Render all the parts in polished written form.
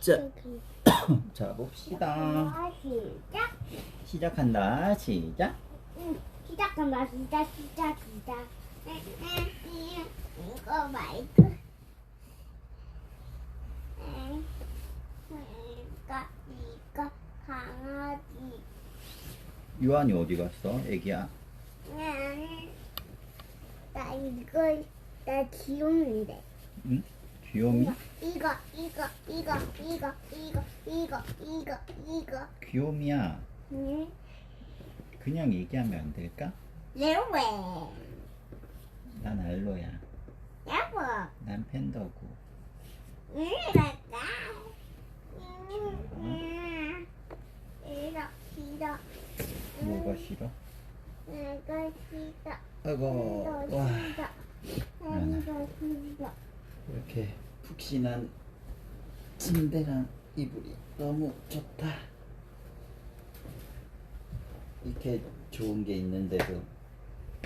자, 자 봅시다. 시작. 시작한다. 시작. 시작한다. 시작. 이거 마이크. 이거 강아지. 유한이 어디 갔어? 애기야. 나 귀여운데. 응? 귀요미? 이거. 귀요미야. 응? 그냥 얘기하면 안 될까? 왜? 난 알로야. 여보. 난 팬더고. 이거. 뭐가 싫어? 내가 싫어. 아이고, 와, 내가 싫어. 이렇게 푹신한 침대랑 이불이 너무 좋다. 이렇게 좋은 게 있는데도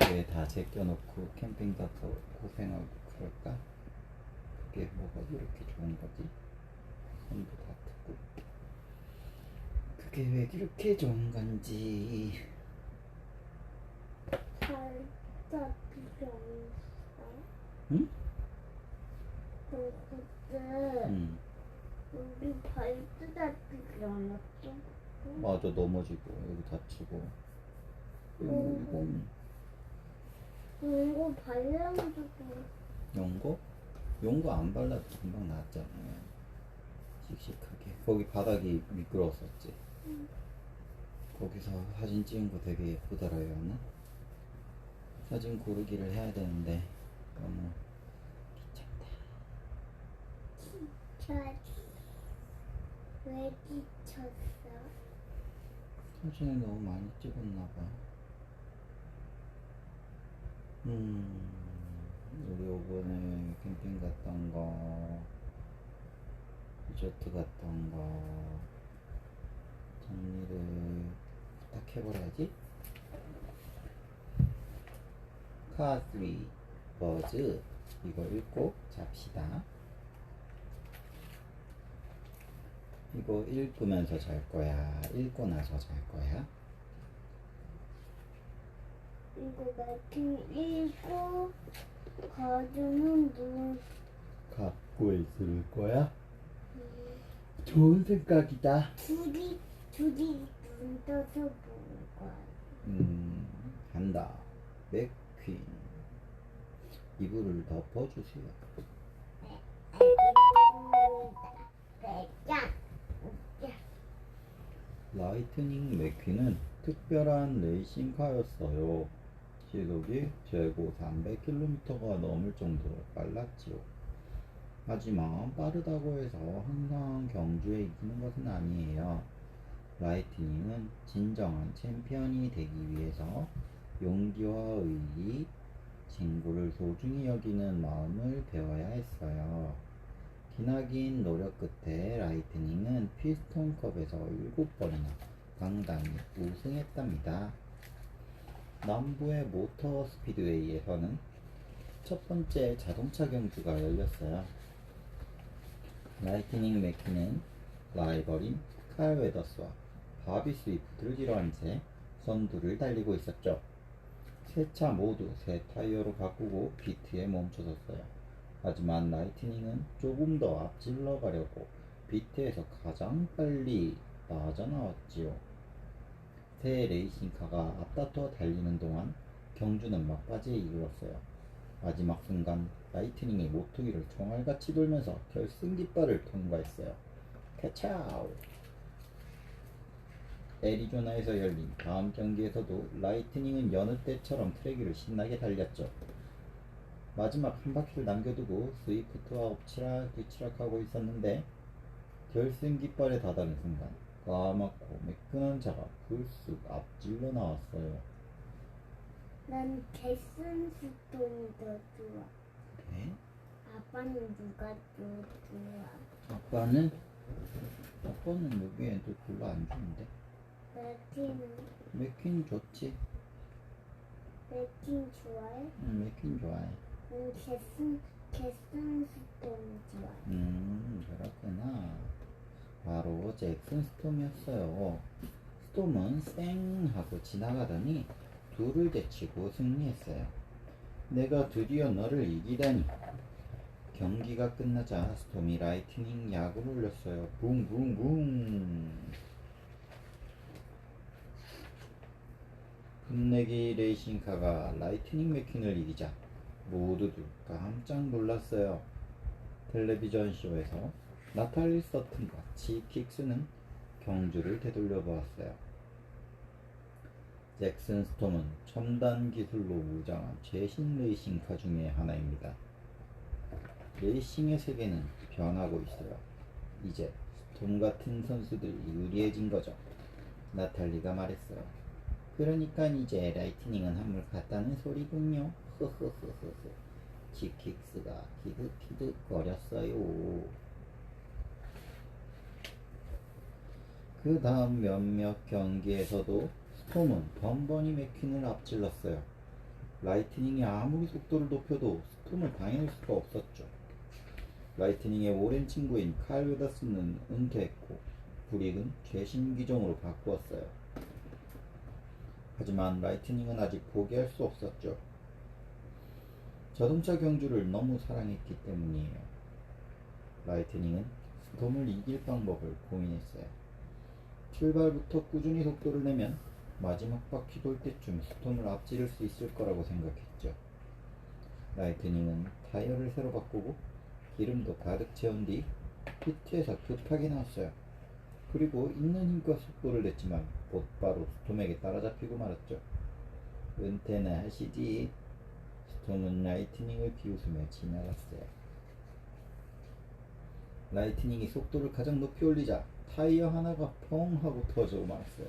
왜 다 제껴놓고 캠핑 가서 고생하고 그럴까? 그게 뭐가 이렇게 좋은 거지? 손도 다 트고 그게 왜 이렇게 좋은 건지. 살짝 필요했어. 응? 그때 우리 발뜨다 필요했어. 맞아, 넘어지고 여기 다치고. 이거 발라가지고. 용고? 용고 안 발라도 금방 나았잖아. 씩씩하게. 거기 바닥이 미끄러웠었지. 거기서 사진 찍은 거 되게 예쁘더라, 얘는. 사진 고르기를 해야 되는데 너무 귀찮다. 왜 지쳤어? 사진을 너무 많이 찍었나 봐. 우리 요번에 캠핑 갔던 거, 리조트 갔던 거 정리를 딱 해버려야지. 카3 버즈 이거 읽고 잡시다. 이거 읽으면서 잘 거야? 읽고 나서 잘 거야? 이거 마침 읽고 가주는 눈. 갖고 있을 거야? 좋은 생각이다. 둘이 눈 떠서 보는 거야. 간다. 맥퀸. 이불을 덮어주세요. 알겠습니다. 라이트닝 맥퀸은 특별한 레이싱카였어요. 시속이 최고 300km가 넘을 정도로 빨랐지요. 하지만 빠르다고 해서 항상 경주에 이기는 것은 아니에요. 라이트닝은 진정한 챔피언이 되기 위해서 용기와 의리, 친구를 소중히 여기는 마음을 배워야 했어요. 기나긴 노력 끝에 라이트닝은 피스톤컵에서 7번이나 당당히 우승했답니다. 남부의 모터 스피드웨이에서는 첫 번째 자동차 경주가 열렸어요. 라이트닝 맥퀸은 라이벌인 칼 웨더스와 바비 스위프트를 뒤로한 채 선두를 달리고 있었죠. 세 차 모두 새 타이어로 바꾸고 피트에 멈춰섰어요. 하지만 라이트닝은 조금 더 앞질러 가려고 피트에서 가장 빨리 빠져나왔지요. 새 레이싱카가 앞다퉈 달리는 동안 경주는 막바지에 이르렀어요. 마지막 순간 라이트닝이 모터기를 총알같이 돌면서 결승 깃발을 통과했어요. 캐차우! 애리조나에서 열린 다음 경기에서도 라이트닝은 여느 때처럼 트랙 위를 신나게 달렸죠. 마지막 한 바퀴를 남겨두고 스위프트와 엎치락뒤치락하고 있었는데 결승 깃발에 다다른 순간 까맣고 매끈한 차가 불쑥 앞질러 나왔어요. 난 결승스톤이 더 좋아. 그래? 아빠는 누가 더 좋아? 아빠는 여기에도 별로 안 좋은데. 맥퀸은? 맥퀸 좋지? 맥퀸 좋아해? 맥퀸 좋아해. 결승스톤이 좋아. 그렇구나. 바로 잭슨 스톰이었어요. 스톰은 쌩 하고 지나가더니 둘을 제치고 승리했어요. 내가 드디어 너를 이기다니. 경기가 끝나자 스톰이 라이트닝 약을 올렸어요. 붕붕붕. 끝내기 레이싱카가 라이트닝 맥퀸을 이기자 모두들 깜짝 놀랐어요. 텔레비전 쇼에서 나탈리 서튼과 치킥스는 경주를 되돌려 보았어요. 잭슨 스톰은 첨단 기술로 무장한 최신 레이싱카 중의 하나입니다. 레이싱의 세계는 변하고 있어요. 이제 스톰 같은 선수들이 유리해진 거죠. 나탈리가 말했어요. 그러니까 이제 라이트닝은 한물 같다는 소리군요. 흐흐흐흐흐. 치킥스가 키득키득 거렸어요. 그 다음 몇몇 경기에서도 스톰은 번번이 맥퀸을 앞질렀어요. 라이트닝이 아무리 속도를 높여도 스톰을 당해낼 수가 없었죠. 라이트닝의 오랜 친구인 칼 웨더슨은 은퇴했고 브릭은 최신 기종으로 바꾸었어요. 하지만 라이트닝은 아직 포기할 수 없었죠. 자동차 경주를 너무 사랑했기 때문이에요. 라이트닝은 스톰을 이길 방법을 고민했어요. 출발부터 꾸준히 속도를 내면 마지막 바퀴 돌 때쯤 스톰을 앞지를 수 있을 거라고 생각했죠. 라이트닝은 타이어를 새로 바꾸고 기름도 가득 채운 뒤 피트에서 급하게 나왔어요. 그리고 있는 힘껏 속도를 냈지만 곧바로 스톰에게 따라잡히고 말았죠. 은퇴나 하시지. 스톰은 라이트닝을 비웃으며 지나갔어요. 라이트닝이 속도를 가장 높이 올리자 타이어 하나가 펑 하고 터져 말았어요.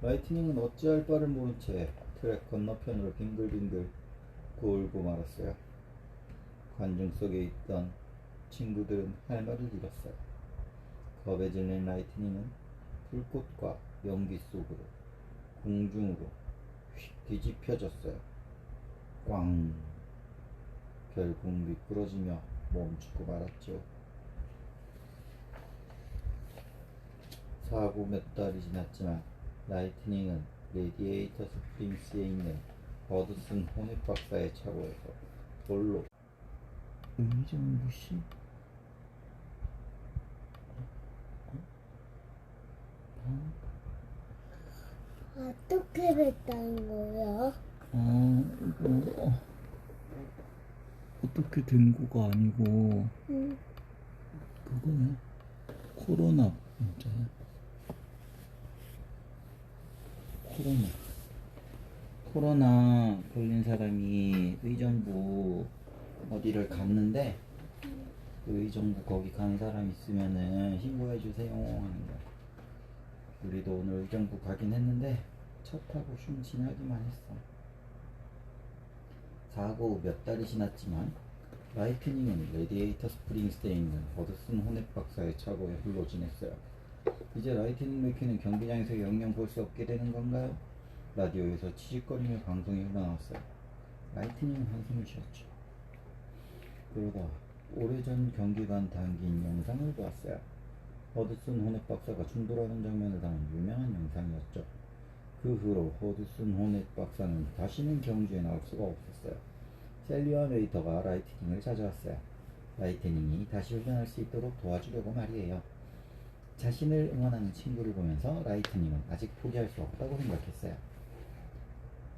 라이트닝은 어찌할 바를 모른 채 트랙 건너편으로 빙글빙글 돌고 말았어요. 관중 속에 있던 친구들은 할 말을 잃었어요. 겁에 질린 라이트닝은 불꽃과 연기 속으로 공중으로 휙 뒤집혀졌어요. 꽝! 결국 미끄러지며 멈추고 말았죠. 사고 몇 달이 지났지만 라이트닝은 레디에이터 스프링스에 있는 버드슨 호넷 박사의 차고에서 홀로 의정부씨? 어떻게 됐다는 거야? 이거 어떻게 된 거가 아니고 응. 그거네. 코로나 문자야. 코로나 걸린 사람이 의정부 어디를 갔는데 그 의정부 거기 간 사람 있으면은 신고해 주세요 하는 거야. 우리도 오늘 의정부 가긴 했는데 차 타고 좀 지나기만 했어. 사고 몇 달이 지났지만 라이트닝은 레디에이터 스프링스에 있는 버드슨 호넷 박사의 차고에 홀로 지냈어요. 이제 라이트닝 맥퀸은 경기장에서 영영 볼 수 없게 되는 건가요? 라디오에서 치직거리며 방송이 흘러나왔어요. 라이트닝은 한숨을 쉬었죠. 그러다 오래전 경기관 담긴 영상을 보았어요. 버드슨 호넷 박사가 충돌하는 장면을 담은 유명한 영상이었죠. 그 후로 버드슨 호넷 박사는 다시는 경주에 나올 수가 없었어요. 셀리와 웨이터가 라이트닝을 찾아왔어요. 라이트닝이 다시 훈련할 수 있도록 도와주려고 말이에요. 자신을 응원하는 친구를 보면서 라이트닝은 아직 포기할 수 없다고 생각했어요.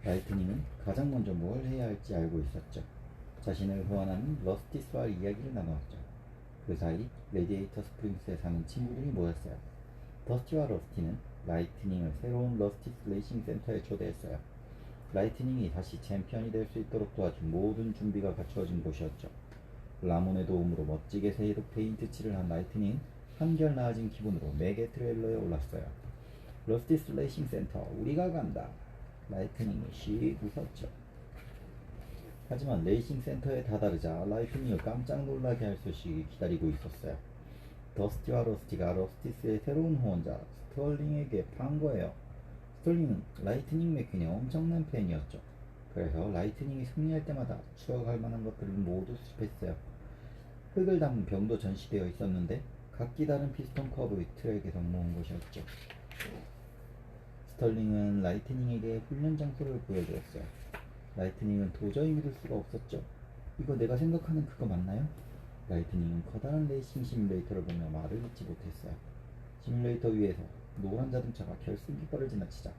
라이트닝은 가장 먼저 뭘 해야 할지 알고 있었죠. 자신을 후원하는 러스티스와 이야기를 나누었죠. 그 사이 레디에이터 스프링스에 사는 친구들이 모였어요. 더스티와 러스티는 라이트닝을 새로운 러스티스 레이싱 센터에 초대했어요. 라이트닝이 다시 챔피언이 될 수 있도록 도와준 모든 준비가 갖추어진 곳이었죠. 라몬의 도움으로 멋지게 새로 페인트 칠을 한 라이트닝은 한결 나아진 기분으로 매개 트레일러에 올랐어요. 러스티스 레이싱 센터 우리가 간다. 라이트닝이 씩 웃었죠. 하지만 레이싱 센터에 다다르자 라이트닝을 깜짝 놀라게 할 소식이 기다리고 있었어요. 더스티와 러스티가 러스티스의 새로운 후원자 스털링에게 판 거예요. 스털링은 라이트닝 맥퀸의 엄청난 팬이었죠. 그래서 라이트닝이 승리할 때마다 추억할 만한 것들을 모두 수집했어요. 흙을 담은 병도 전시되어 있었는데 각기 다른 피스톤 커브 트랙에서 모은 것이었죠. 스털링은 라이트닝에게 훈련 장소를 보여주었어요. 라이트닝은 도저히 믿을 수가 없었죠. 이거 내가 생각하는 그거 맞나요? 라이트닝은 커다란 레이싱 시뮬레이터를 보며 말을 잇지 못했어요. 시뮬레이터 위에서 노란 자동차가 결승 깃발을 지나치자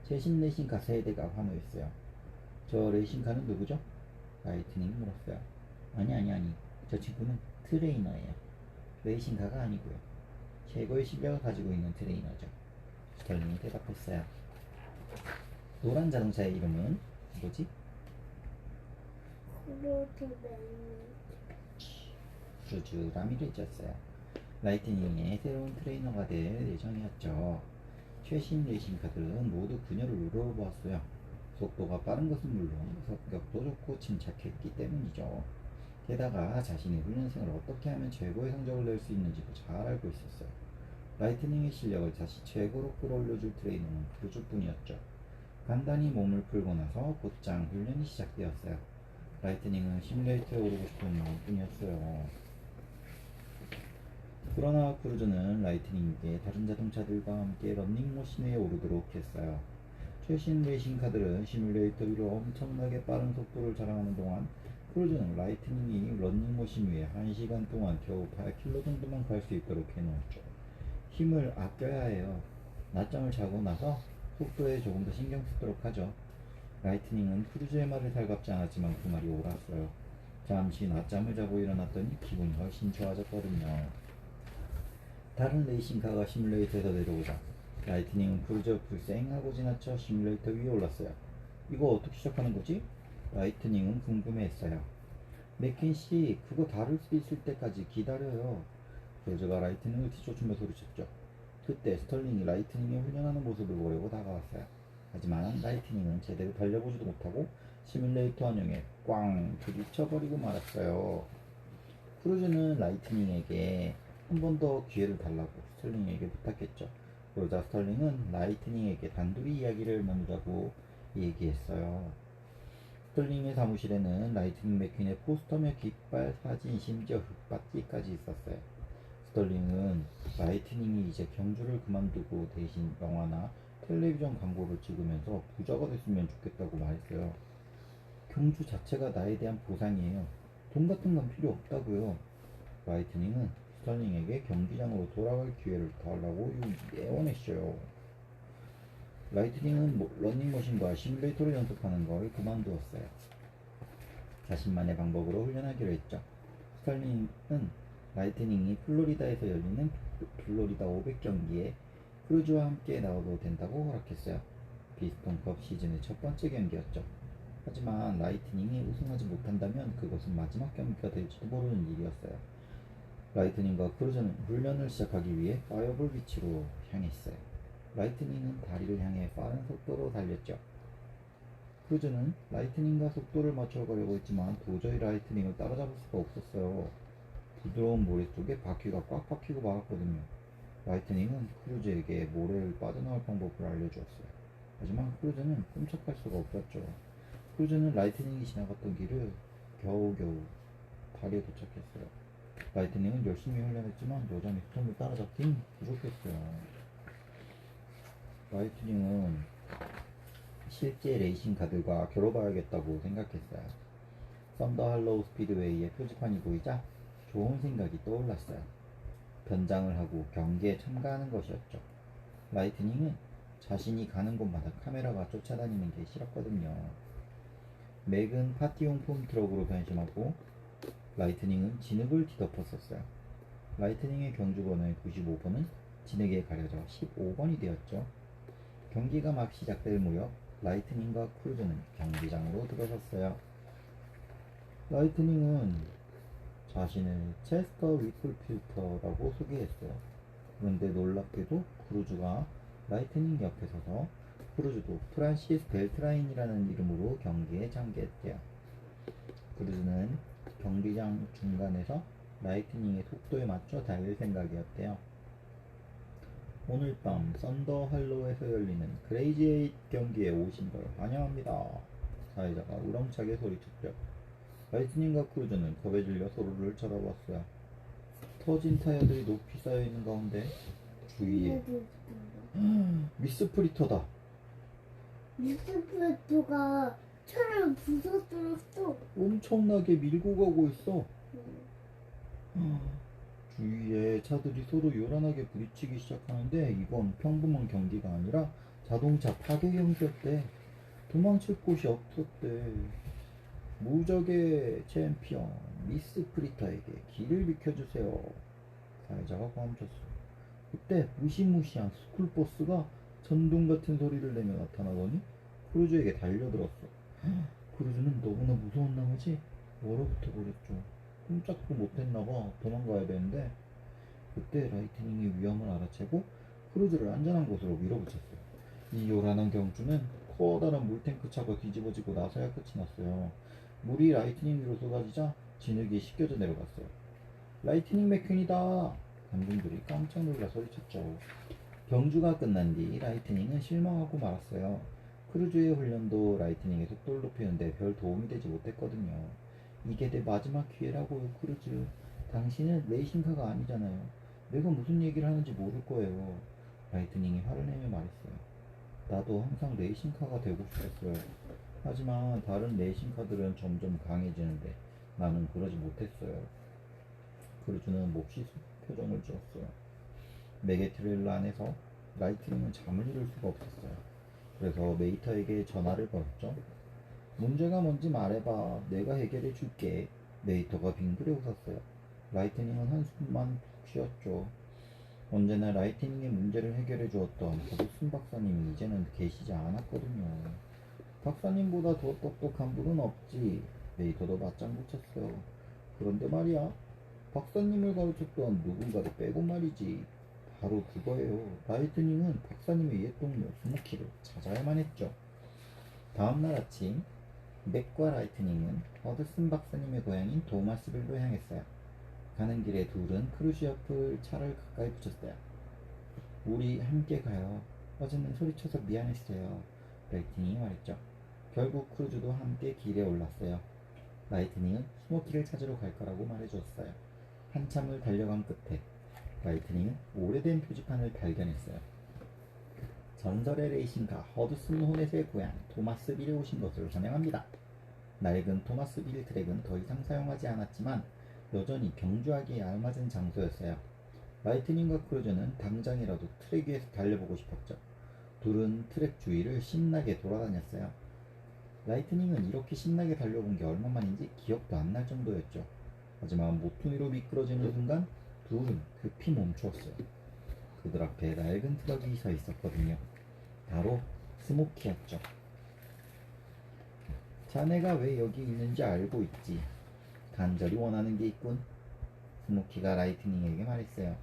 최신 레이싱카 세대가 환호했어요. 저 레이싱카는 누구죠? 라이트닝이 물었어요. 아니. 저 친구는 트레이너예요. 레이싱카가 아니고요. 최고의 실력을 가지고 있는 트레이너죠. 스털링이 대답했어요. 노란 자동차의 이름은 뭐지? 크루즈 라미레즈였어요. 라이트닝의 새로운 트레이너가 될 예정이었죠. 최신 레이싱카들은 모두 그녀를 우러보았어요. 속도가 빠른 것은 물론 성격도 좋고 침착했기 때문이죠. 게다가 자신의 훈련생을 어떻게 하면 최고의 성적을 낼 수 있는지도 잘 알고 있었어요. 라이트닝의 실력을 다시 최고로 끌어올려줄 트레이너는 크루즈뿐이었죠. 간단히 몸을 풀고 나서 곧장 훈련이 시작되었어요. 라이트닝은 시뮬레이터에 오르고 싶은 마음뿐이었어요. 그러나 크루즈는 라이트닝에게 다른 자동차들과 함께 런닝머신 위에 오르도록 했어요. 최신 레이싱카들은 시뮬레이터 위로 엄청나게 빠른 속도를 자랑하는 동안 크루즈는 라이트닝이 런닝머신 위에 1시간 동안 겨우 8km 정도만 갈 수 있도록 해놓았죠. 힘을 아껴야 해요. 낮잠을 자고 나서 속도에 조금 더 신경 쓰도록 하죠. 라이트닝은 크루즈의 말을 살갑지 않았지만 그 말이 옳았어요. 잠시 낮잠을 자고 일어났더니 기분이 훨씬 좋아졌거든요. 다른 레이싱카가 시뮬레이터에서 내려오자 라이트닝은 크루즈 불쌩하고 지나쳐 시뮬레이터 위에 올랐어요. 이거 어떻게 시작하는 거지? 라이트닝은 궁금해했어요. 맥킨씨, 그거 다룰 수 있을 때까지 기다려요. 크루즈가 라이트닝을 뒤쫓으며 소리쳤죠. 그때 스털링이 라이트닝이 훈련하는 모습을 보려고 다가왔어요. 하지만 라이트닝은 제대로 달려보지도 못하고 시뮬레이터 원형에 꽝 부딪혀버리고 말았어요. 크루즈는 라이트닝에게 한 번 더 기회를 달라고 스털링에게 부탁했죠. 그러자 스털링은 라이트닝에게 단둘이 이야기를 나누자고 얘기했어요. 스털링의 사무실에는 라이트닝 맥퀸의 포스터며 깃발, 사진, 심지어 흙받기까지 있었어요. 스털링은 라이트닝이 이제 경주를 그만두고 대신 영화나 텔레비전 광고를 찍으면서 부자가 됐으면 좋겠다고 말했어요. 경주 자체가 나에 대한 보상이에요. 돈 같은 건 필요 없다고요. 라이트닝은 스털링에게 경기장으로 돌아갈 기회를 달라고 애원했어요. 라이트닝은 러닝머신과 시뮬레이터를 연습하는 걸 그만두었어요. 자신만의 방법으로 훈련하기로 했죠. 스털링은 라이트닝이 플로리다에서 열리는 플로리다 500경기에 크루즈와 함께 나와도 된다고 허락했어요. 피스톤컵 시즌의 첫 번째 경기였죠. 하지만 라이트닝이 우승하지 못한다면 그것은 마지막 경기가 될지도 모르는 일이었어요. 라이트닝과 크루즈는 훈련을 시작하기 위해 파이어볼 비치로 향했어요. 라이트닝은 다리를 향해 빠른 속도로 달렸죠. 크루즈는 라이트닝과 속도를 맞춰가려고 했지만 도저히 라이트닝을 따라잡을 수가 없었어요. 부드러운 모래 속에 바퀴가 꽉 박히고 말았거든요. 라이트닝은 크루즈에게 모래를 빠져나올 방법을 알려주었어요. 하지만 크루즈는 꼼짝할 수가 없었죠. 크루즈는 라이트닝이 지나갔던 길을 겨우겨우 다리에 도착했어요. 라이트닝은 열심히 훈련했지만 여전히 스톰을 따라잡긴 부족했어요. 라이트닝은 실제 레이싱카들과 겨뤄봐야겠다고 생각했어요. 썬더 할로우 스피드웨이의 표지판이 보이자 좋은 생각이 떠올랐어요. 변장을 하고 경기에 참가하는 것이었죠. 라이트닝은 자신이 가는 곳마다 카메라가 쫓아다니는 게 싫었거든요. 맥은 파티용품 트럭으로 변심하고 라이트닝은 진흙을 뒤덮었었어요. 라이트닝의 경주번호의 95번은 진흙에 가려져 15번이 되었죠. 경기가 막 시작될 무렵 라이트닝과 크루즈는 경기장으로 들어섰어요. 라이트닝은 자신을 체스터 위플필터라고 소개했어요. 그런데 놀랍게도 크루즈가 라이트닝 옆에 서서 크루즈도 프란시스 벨트라인이라는 이름으로 경기에 참가했대요. 크루즈는 경기장 중간에서 라이트닝의 속도에 맞춰 달릴 생각이었대요. 오늘 밤 썬더 할로우에서 열리는 크레이지 에잇 경기에 오신 걸 환영합니다. 사회자가 우렁차게 소리쳤죠. 라이트닝과 크루즈는 겁에 질려 서로를 쳐다봤어요. 터진 타이어들이 높이 쌓여있는 가운데 주위에 미스프리터다. 미스프레토가 차를 부서뜨렸어. 엄청나게 밀고 가고 있어. 주위에 차들이 서로 요란하게 부딪히기 시작하는데 이건 평범한 경기가 아니라 자동차 파괴 경기였대. 도망칠 곳이 없었대. 무적의 챔피언 미스 프리터에게 길을 비켜주세요. 사회자가 고함쳤어. 그때 무시무시한 스쿨버스가 전동 같은 소리를 내며 나타나더니 크루즈에게 달려들었어. 크루즈는 너무나 무서운 나머지 얼어붙어 버렸죠. 꼼짝도 못했나봐. 도망가야 되는데 그때 라이트닝의 위험을 알아채고 크루즈를 안전한 곳으로 밀어붙였어요. 이 요란한 경주는 커다란 물탱크 차가 뒤집어지고 나서야 끝이 났어요. 물이 라이트닝 위로 쏟아지자 진흙이 씻겨져 내려갔어요. 라이트닝 맥퀸이다! 관중들이 깜짝 놀라 소리쳤죠. 경주가 끝난 뒤 라이트닝은 실망하고 말았어요. 크루즈의 훈련도 라이트닝의 속도를 높이는데 별 도움이 되지 못했거든요. 이게 내 마지막 기회라고요, 크루즈. 당신은 레이싱카가 아니잖아요. 내가 무슨 얘기를 하는지 모를 거예요. 라이트닝이 화를 내며 말했어요. 나도 항상 레이싱카가 되고 싶었어요. 하지만 다른 레이싱카들은 점점 강해지는데 나는 그러지 못했어요. 크루즈는 몹시 표정을 지었어요. 메게트레일 안에서 라이트닝은 잠을 이룰 수가 없었어요. 그래서 메이터에게 전화를 걸었죠. 문제가 뭔지 말해봐. 내가 해결해 줄게. 메이터가 빙그레 웃었어요. 라이트닝은 한숨만 푹 쉬었죠. 언제나 라이트닝의 문제를 해결해 주었던 버드슨 박사님이 이제는 계시지 않았거든요. 박사님보다 더 똑똑한 분은 없지. 메이터도 맞장구 쳤어요. 그런데 말이야. 박사님을 가르쳤던 누군가를 빼고 말이지. 바로 그거예요. 라이트닝은 박사님의 옛 동료 스모키를 찾아야만 했죠. 다음날 아침 맥과 라이트닝은 허드슨 박사님의 고향인 도마스빌로 향했어요. 가는 길에 둘은 크루즈 옆을 차를 가까이 붙였어요. 우리 함께 가요. 어제는 소리쳐서 미안했어요. 라이트닝이 말했죠. 결국 크루즈도 함께 길에 올랐어요. 라이트닝은 스모키를 찾으러 갈 거라고 말해줬어요. 한참을 달려간 끝에 라이트닝은 오래된 표지판을 발견했어요. 전설의 레이싱카 허드슨 호넷의 고향 토마스빌에 오신 것을 환영합니다. 낡은 토마스빌 트랙은 더 이상 사용하지 않았지만 여전히 경주하기에 알맞은 장소였어요. 라이트닝과 크루즈는 당장이라도 트랙 위에서 달려보고 싶었죠. 둘은 트랙 주위를 신나게 돌아다녔어요. 라이트닝은 이렇게 신나게 달려본 게 얼마만인지 기억도 안 날 정도였죠. 하지만 모퉁이로 미끄러지는 순간 둘은 급히 멈추었어요. 그들 앞에 낡은 트럭이 서 있었거든요. 바로 스모키였죠. 자네가 왜 여기 있는지 알고 있지? 간절히 원하는 게 있군. 스모키가 라이트닝에게 말했어요.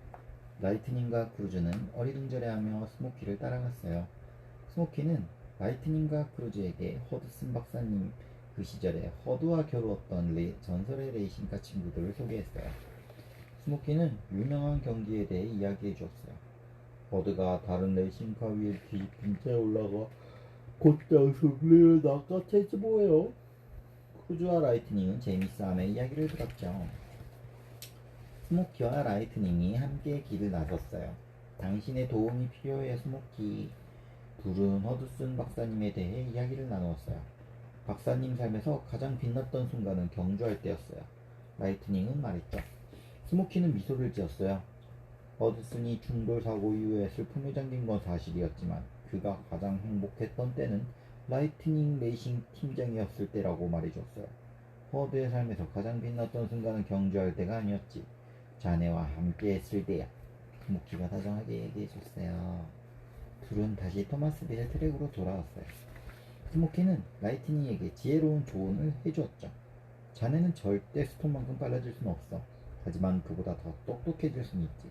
라이트닝과 크루즈는 어리둥절해하며 스모키를 따라갔어요. 스모키는 라이트닝과 크루즈에게 허드슨 박사님 그 시절에 허드와 겨루었던 전설의 레이싱카 친구들을 소개했어요. 스모키는 유명한 경기에 대해 이야기해 주었어요. 허드가 다른 레이싱카 위에 뒤집힌 채 올라가 곧장 승리를 낚아채지 뭐예요. 크루즈와 라이트닝은 재미싸움의 이야기를 들었죠. 스모키와 라이트닝이 함께 길을 나섰어요. 당신의 도움이 필요해, 스모키. 둘은 허드슨 박사님에 대해 이야기를 나누었어요. 박사님 삶에서 가장 빛났던 순간은 경주할 때였어요. 라이트닝은 말했죠. 스모키는 미소를 지었어요. 허드슨이 충돌 사고 이후에 슬픔에 잠긴 건 사실이었지만 그가 가장 행복했던 때는 라이트닝 레이싱 팀장이었을 때라고 말해줬어요. 허드의 삶에서 가장 빛났던 순간은 경주할 때가 아니었지. 자네와 함께 했을 때야. 스모키가 다정하게 얘기해줬어요. 둘은 다시 토마스빌 트랙으로 돌아왔어요. 스모키는 라이트닝에게 지혜로운 조언을 해주었죠. 자네는 절대 스톰만큼 빨라질 수는 없어. 하지만 그보다 더 똑똑해질 수는 있지.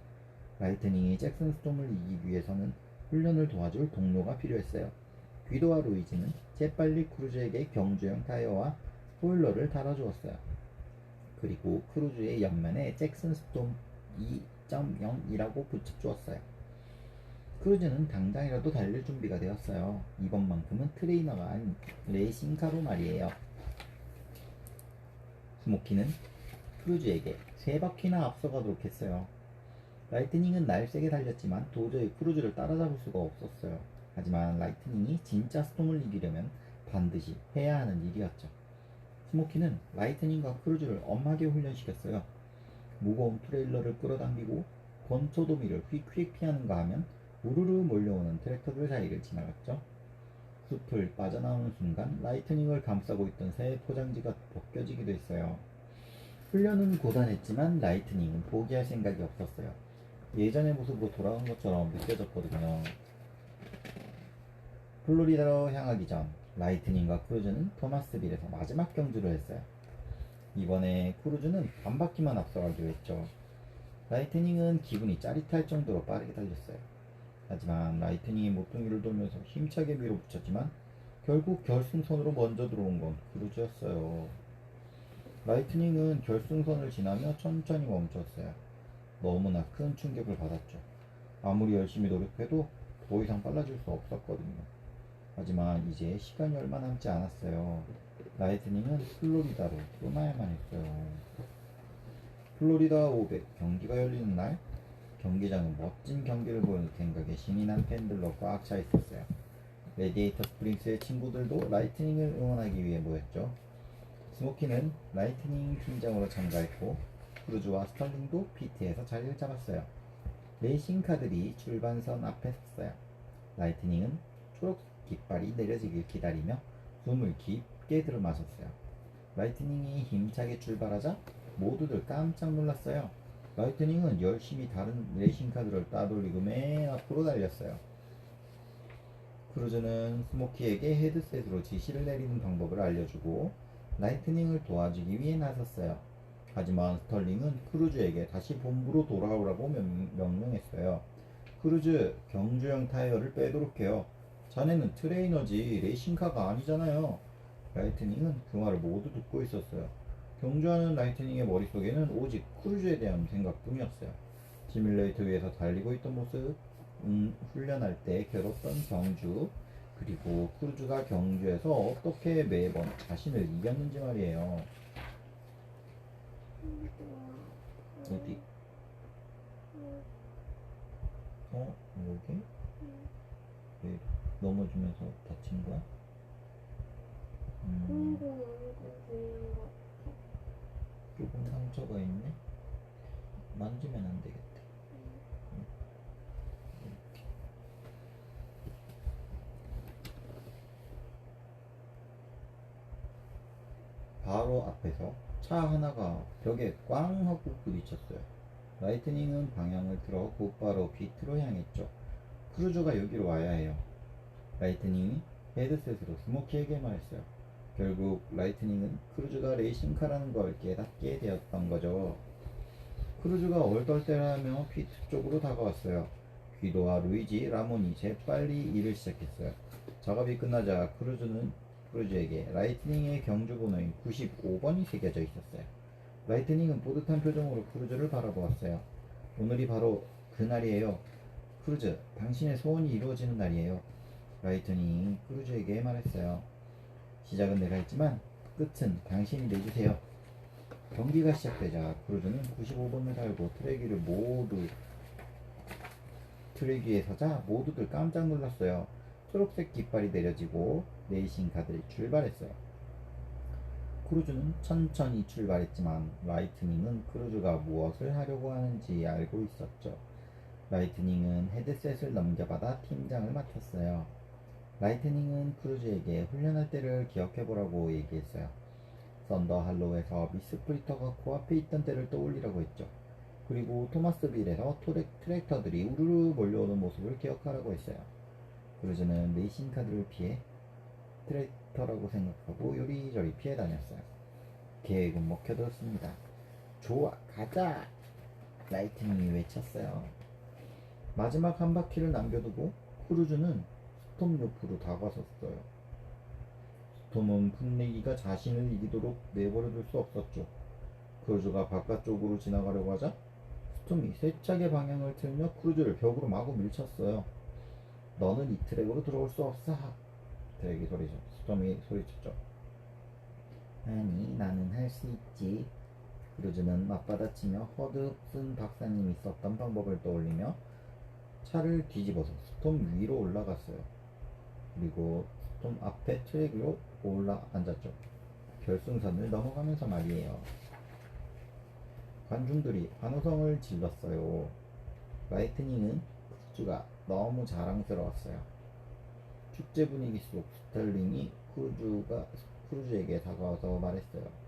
라이트닝이 잭슨 스톰을 이기기 위해서는 훈련을 도와줄 동료가 필요했어요. 귀도와 루이지는 재빨리 크루즈에게 경주용 타이어와 스포일러를 달아주었어요. 그리고 크루즈의 옆면에 잭슨 스톰 2.0이라고 붙여주었어요. 크루즈는 당장이라도 달릴 준비가 되었어요. 이번만큼은 트레이너가 아닌 레이싱카로 말이에요. 스모키는 크루즈에게 3바퀴나 앞서가도록 했어요. 라이트닝은 날세게 달렸지만 도저히 크루즈를 따라잡을 수가 없었어요. 하지만 라이트닝이 진짜 스톰을 이기려면 반드시 해야 하는 일이었죠. 스모키는 라이트닝과 크루즈를 엄하게 훈련시켰어요. 무거운 트레일러를 끌어당기고 권초도미를 휙휙 피하는가 하면 우르르 몰려오는 트랙터들 사이를 지나갔죠. 숲을 빠져나오는 순간 라이트닝을 감싸고 있던 새 포장지가 벗겨지기도 했어요. 훈련은 고단했지만 라이트닝은 포기할 생각이 없었어요. 예전의 모습으로 돌아온 것처럼 느껴졌거든요. 플로리다로 향하기 전 라이트닝과 크루즈는 토마스빌에서 마지막 경주를 했어요. 이번에 크루즈는 반 바퀴만 앞서가기로 했죠. 라이트닝은 기분이 짜릿할 정도로 빠르게 달렸어요. 하지만 라이트닝이 모퉁이를 돌면서 힘차게 밀어붙였지만 결국 결승선으로 먼저 들어온 건 크루즈였어요. 라이트닝은 결승선을 지나며 천천히 멈췄어요. 너무나 큰 충격을 받았죠. 아무리 열심히 노력해도 더 이상 빨라질 수 없었거든요. 하지만 이제 시간이 얼마 남지 않았어요. 라이트닝은 플로리다로 떠나야만 했어요. 플로리다 500 경기가 열리는 날, 경기장은 멋진 경기를 보는 생각에 신이 난 팬들로 꽉 차 있었어요. 레디에이터 스프링스의 친구들도 라이트닝을 응원하기 위해 모였죠. 스모키는 라이트닝 팀장으로 참가했고 크루즈와 스털링도 피트에서 자리를 잡았어요. 레이싱카들이 출발선 앞에 섰어요. 라이트닝은 초록 깃발이 내려지길 기다리며 숨을 깊게 들이마셨어요. 라이트닝이 힘차게 출발하자 모두들 깜짝 놀랐어요. 라이트닝은 열심히 다른 레이싱카들을 따돌리고 맨 앞으로 달렸어요. 크루즈는 스모키에게 헤드셋으로 지시를 내리는 방법을 알려주고 라이트닝을 도와주기 위해 나섰어요. 하지만 스털링은 크루즈에게 다시 본부로 돌아오라고 명령했어요. 크루즈, 경주용 타이어를 빼도록 해요. 자네는 트레이너지 레이싱카가 아니잖아요. 라이트닝은 그 말을 모두 듣고 있었어요. 경주하는 라이트닝의 머릿속에는 오직 크루즈에 대한 생각뿐이었어요. 시뮬레이터 위에서 달리고 있던 모습, 훈련할 때 괴롭던 경주, 그리고 크루즈가 경주에서 어떻게 매번 자신을 이겼는지 말이에요. 어디? 여기? 왜 넘어지면서 다친 거야? 조금 상처가 있네? 만지면 안 되겠다. 이렇게. 바로 앞에서 차 하나가 벽에 꽝 하고 부딪혔어요. 라이트닝은 방향을 틀어 곧바로 피트로 향했죠. 크루즈가 여기로 와야 해요. 라이트닝이 헤드셋으로 스모키에게 말했어요. 결국 라이트닝은 크루즈가 레이싱카라는 걸 깨닫게 되었던 거죠. 크루즈가 얼떨떨하며 피트 쪽으로 다가왔어요. 귀도와 루이지, 라몬이 재빨리 일을 시작했어요. 작업이 끝나자 크루즈에게 라이트닝의 경주 번호인 95번이 새겨져 있었어요. 라이트닝은 뿌듯한 표정으로 크루즈를 바라보았어요. 오늘이 바로 그날이에요. 크루즈, 당신의 소원이 이루어지는 날이에요. 라이트닝이 크루즈에게 말했어요. 시작은 내가 했지만 끝은 당신이 내주세요. 경기가 시작되자 크루즈는 95번을 달고 트랙 위에 서자 모두들 깜짝 놀랐어요. 초록색 깃발이 내려지고 레이싱카들이 출발했어요. 크루즈는 천천히 출발했지만 라이트닝은 크루즈가 무엇을 하려고 하는지 알고 있었죠. 라이트닝은 헤드셋을 넘겨받아 팀장을 맡았어요. 라이트닝은 크루즈에게 훈련할 때를 기억해보라고 얘기했어요. 썬더 할로우에서 미스 프리터가 코앞에 있던 때를 떠올리라고 했죠. 그리고 토마스빌에서 트랙터들이 우르르 몰려오는 모습을 기억하라고 했어요. 크루즈는 레이싱카들을 피해 트랙터라고 생각하고 요리조리 피해 다녔어요. 계획은 먹혀들었습니다. 좋아, 가자! 라이트닝이 외쳤어요. 마지막 한 바퀴를 남겨두고 크루즈는 스톰 옆으로 다가섰어요. 스톰은 분내기가 자신을 이기도록 내버려둘 수 없었죠. 크루즈가 바깥쪽으로 지나가려고 하자 스톰이 세차게 방향을 틀며 크루즈를 벽으로 마구 밀쳤어요. 너는 이 트랙으로 들어올 수 없어. 스톰이 소리쳤죠. 아니, 나는 할 수 있지. 크루즈는 맞받아치며 허드슨 박사님이 썼던 방법을 떠올리며 차를 뒤집어서 스톰 위로 올라갔어요. 그리고 스톰 앞에 트랙 위로 올라 앉았죠. 결승선을 넘어가면서 말이에요. 관중들이 환호성을 질렀어요. 라이트닝은 크루즈가 너무 자랑스러웠어요. 축제 분위기 속 스털링이 크루즈에게 다가와서 말했어요.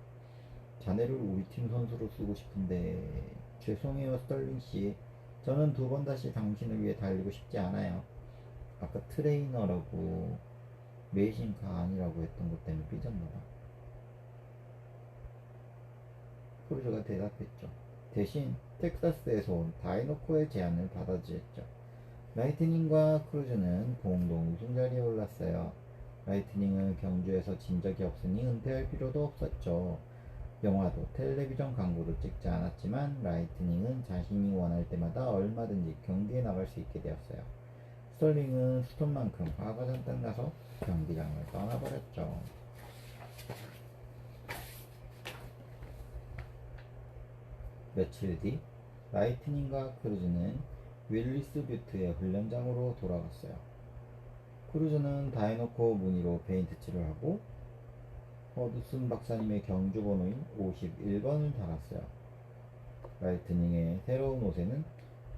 자네를 우리 팀 선수로 쓰고 싶은데 죄송해요 스털링 씨. 저는 두 번 다시 당신을 위해 달리고 싶지 않아요. 아까 트레이너라고 레이싱카 아니라고 했던 것 때문에 삐졌나봐. 크루즈가 대답했죠. 대신 텍사스에서 온 다이노코의 제안을 받아들였죠. 라이트닝과 크루즈는 공동 우승 자리에 올랐어요. 라이트닝은 경주에서 진 적이 없으니 은퇴할 필요도 없었죠. 영화도 텔레비전 광고도 찍지 않았지만 라이트닝은 자신이 원할 때마다 얼마든지 경기에 나갈 수 있게 되었어요. 스털링은 스톤만큼 화가 잔뜩 나서 경기장을 떠나버렸죠. 며칠 뒤 라이트닝과 크루즈는 윌리스 뷰트의 훈련장으로 돌아갔어요. 크루즈는 다이노코 무늬로 페인트 칠을 하고 허드슨 박사님의 경주 번호인 51번을 달았어요. 라이트닝의 새로운 옷에는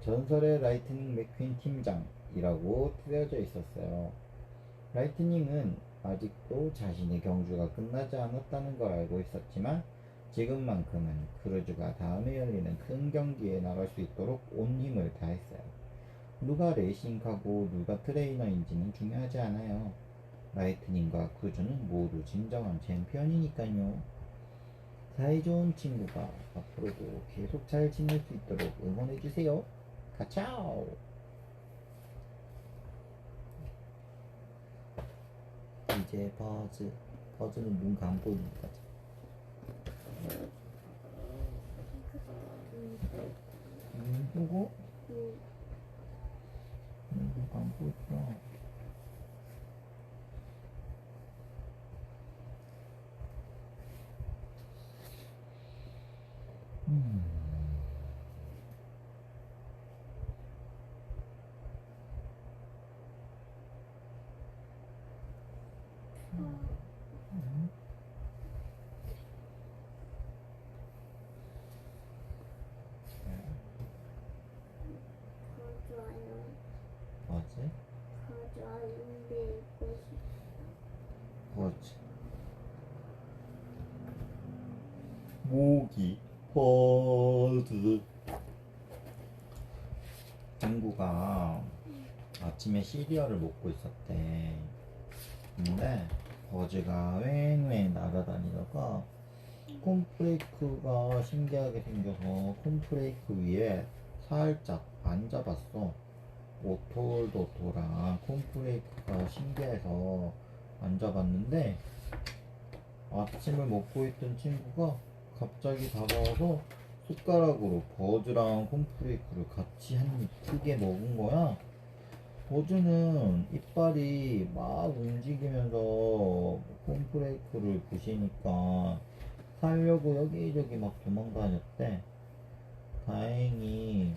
전설의 라이트닝 맥퀸 팀장이라고 쓰여져 있었어요. 라이트닝은 아직도 자신의 경주가 끝나지 않았다는 걸 알고 있었지만 지금만큼은 크루즈가 다음에 열리는 큰 경기에 나갈 수 있도록 온 힘을 다했어요. 누가 레이싱카고 누가 트레이너인지는 중요하지 않아요. 라이트닝과 크루즈는 모두 진정한 챔피언이니까요. 사이좋은 친구가 앞으로도 계속 잘 지낼 수 있도록 응원해주세요. 가차오! 이제 버즈는 눈 감고 있는 거지. 누구? 눈 감고 있어. 뭐지? 뭐지? 모기 버즈 친구가 아침에 시리얼을 먹고 있었대. 근데 버즈가 왱왱 날아다니다가 콘프레이크가 신기하게 생겨서 콘프레이크 위에 살짝 앉아봤어. 오톨도토랑 콘프레이크가 신기해서 앉아봤는데 아침을 먹고 있던 친구가 갑자기 다가와서 숟가락으로 버즈랑 콘프레이크를 같이 한 입 크게 먹은 거야. 버즈는 이빨이 막 움직이면서 콘프레이크를 부시니까 살려고 여기저기 막 도망다녔대. 다행히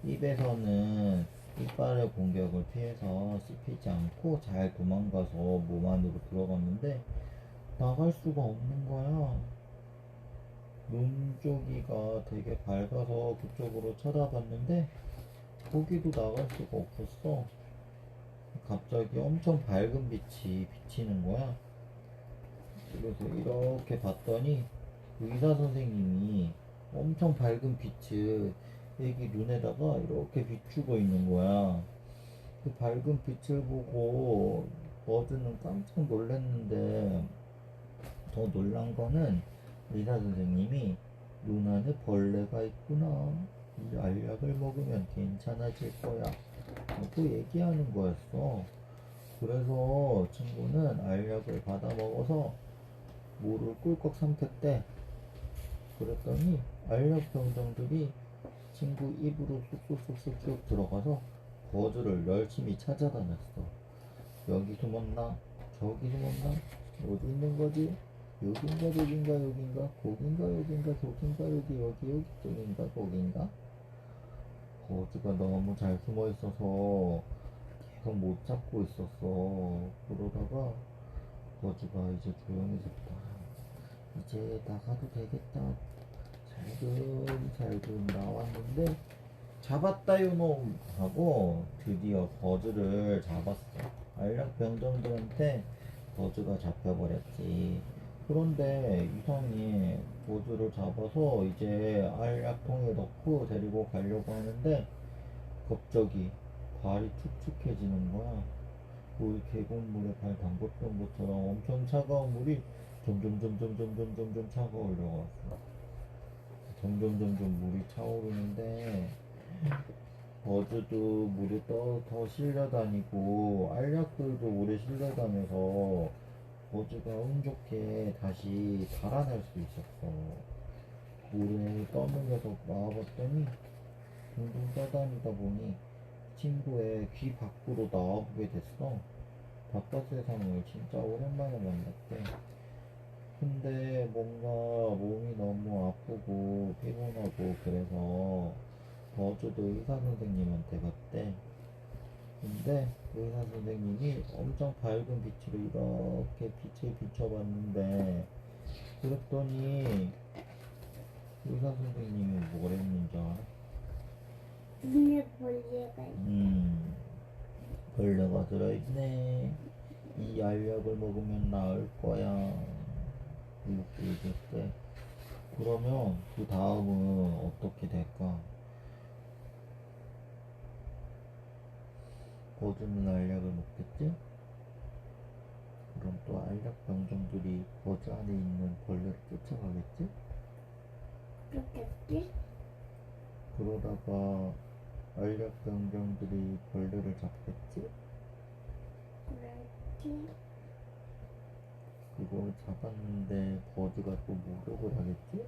입에서는 이빨의 공격을 피해서 씹히지 않고 잘 도망가서 몸 안으로 들어갔는데 나갈 수가 없는 거야. 눈쪽이가 되게 밝아서 그쪽으로 쳐다봤는데 거기도 나갈 수가 없었어. 갑자기 엄청 밝은 빛이 비치는 거야. 그래서 이렇게 봤더니 의사 선생님이 엄청 밝은 빛을 애기 눈에다가 이렇게 비추고 있는 거야. 그 밝은 빛을 보고 버즈는 깜짝 놀랐는데 더 놀란 거는 의사 선생님이 눈 안에 벌레가 있구나. 이 알약을 먹으면 괜찮아질 거야. 라고 얘기하는 거였어. 그래서 친구는 알약을 받아 먹어서 물을 꿀꺽 삼켰대. 그랬더니 알약 병정들이 친구 입으로 쑥쑥쑥쑥 들어가서 버즈를 열심히 찾아다녔어. 여기 숨었나? 저기 숨었나? 어디 있는 거지? 여긴가 저긴가 여긴가 거긴가 여긴가 저긴가 여기 저긴가 거긴가. 거즈가 너무 잘 숨어 있어서 계속 못 잡고 있었어. 그러다가 거즈가 이제 조용해졌다. 이제 나가도 되겠다. 살금 나왔는데 잡았다 요놈 하고 드디어 버즈를 잡았어. 알약 병정들한테 버즈가 잡혀버렸지. 그런데 이상히 버즈를 잡아서 이제 알약통에 넣고 데리고 가려고 하는데 갑자기 발이 축축해지는 거야. 우리 계곡물에 발 담궜던 것처럼 엄청 차가운 물이 점점 차가워지려고 왔어. 점점 물이 차오르는데 버즈도 물에 더 실려다니고 알약들도 물에 실려다녀서 버즈가 운 좋게 다시 달아날 수 있었어. 물에 떠밀려서 나와봤더니 둥둥 떠다니다 보니 친구의 귀 밖으로 나와보게 됐어. 바깥 세상을 진짜 오랜만에 만났대. 근데 뭔가 몸이 너무 아프고 피곤하고 그래서 버즈도 의사 선생님한테 갔대. 근데 의사 선생님이 엄청 밝은 빛으로 이렇게 빛을 비춰봤는데 그랬더니 의사 선생님이 뭐랬는 줄 알아? 눈에 벌레가 벌레가 들어있네. 이 알약을 먹으면 나을 거야. 이렇게 얘기했대. 그러면 그 다음은 어떻게 될까? 버즈는 알약을 먹겠지? 그럼 또 알약 병정들이 버즈 안에 있는 벌레를 쫓아가겠지? 그렇겠지? 그러다가 알약 병정들이 벌레를 잡겠지? 그렇지? 그걸 잡았는데 버즈가 또 목욕을 하겠지?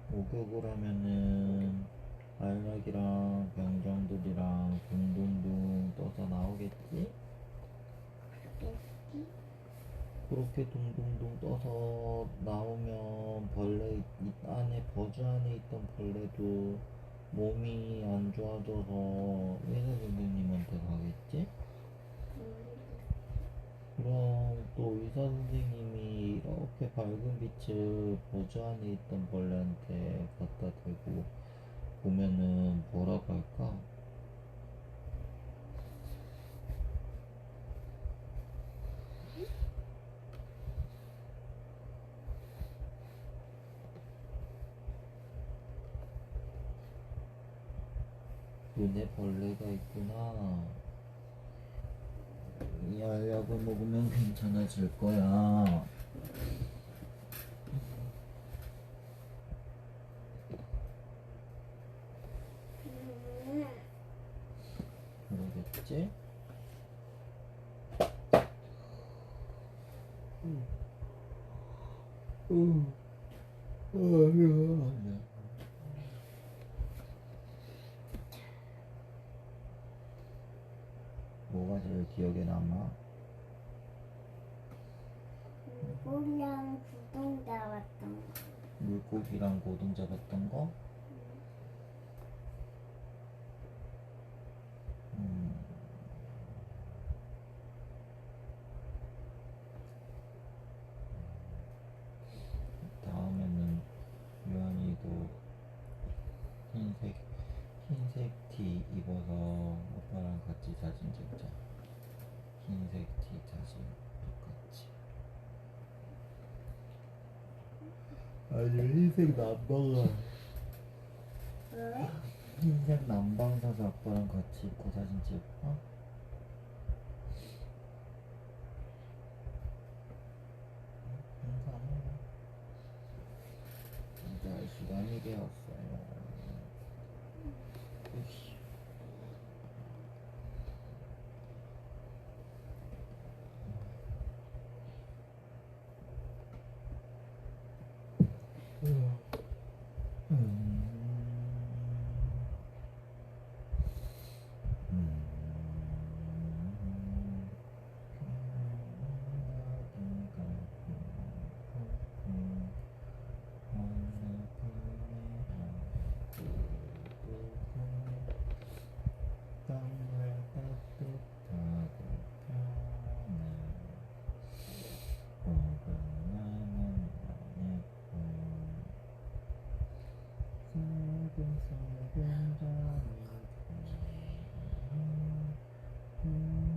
목욕을 하면은 알약이랑 병정들이랑 둥둥둥 떠서 나오겠지? 그렇겠지? 그렇게 둥둥둥 떠서 나오면 안에 버즈 안에 있던 벌레도 몸이 안 좋아져서 의사 선생님한테 가겠지? 그럼 또 의사 선생님이 이렇게 밝은 빛을 버즈 안에 있던 벌레한테 갖다 대고 보면은 뭐라고 할까? 눈에 벌레가 있구나. 이 알약을 먹으면 괜찮아질 거야. 그러겠지? 뭐가 제일 기억에 남아? 물고기랑 구동 잡았던 거. 물고기랑 고등 잡았던 거? 음, 다음에는 유한이도 흰색 티 입어서 오빠랑 같이 사진 찍자. 흰색 티 사진 똑같이. 아니 흰색 남방아. 왜? 흰색 남방 사서 아빠랑 같이 입고 사진 찍을까? 괜찮아. 진짜 시간이 되었어요. 으쌰. 소근소근 잠이 드는